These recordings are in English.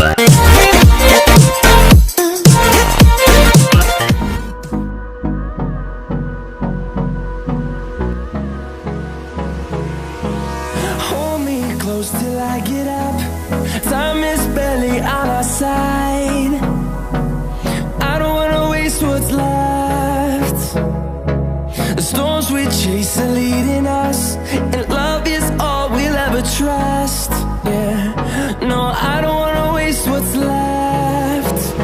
Hold me close till I get up. Time is barely on our side. I don't wanna waste what's left. The storms we chase are leading us, and love is all we'll ever trust. Yeah, no, I don't wanna waste what's left.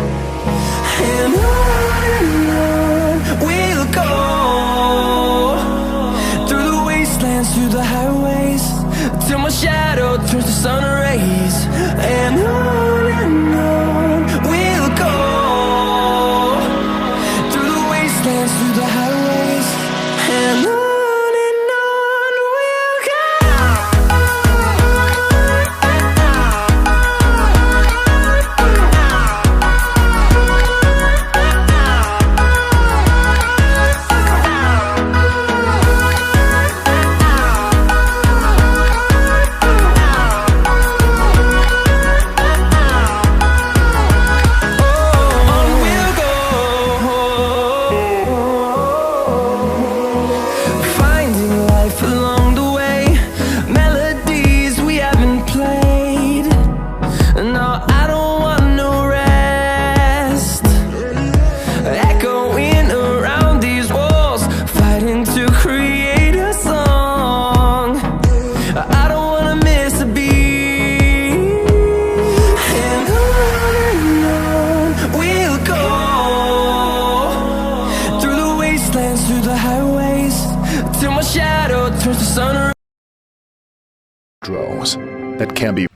And on we'll go, through the wastelands, through the highways, till my shadow turns to sun rays. And on we'll go, through the wastelands, through the highways, and on we'll go. Through the highways, till my shadow turns to sun. Drones that can be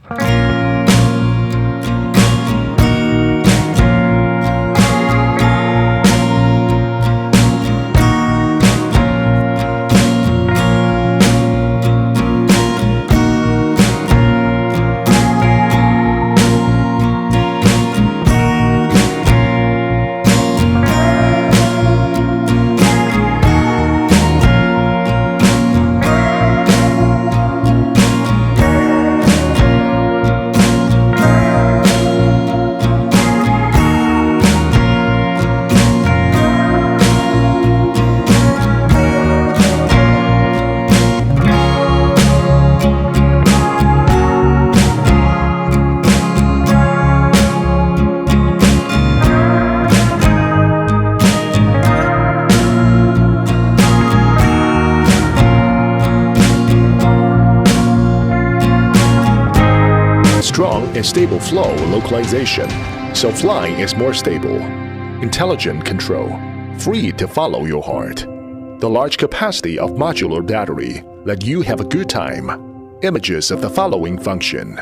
strong and stable flow localization, so flying is more stable. Intelligent control, free to follow your heart. The large capacity of modular battery let you have a good time. Images of the following function.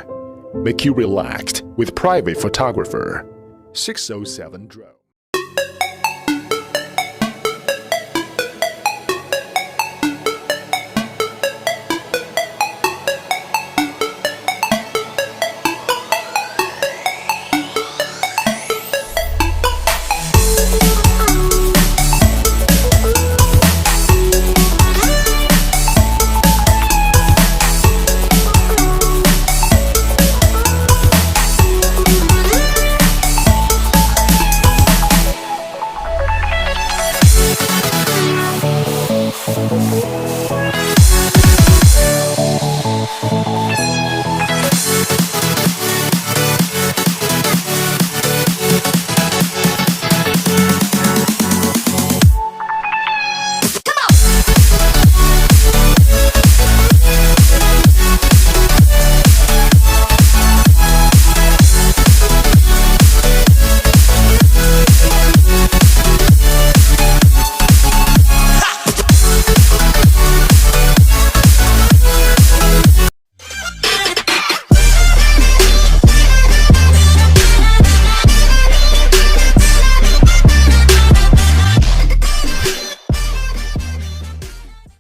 Make you relaxed with private photographer. 607 drone.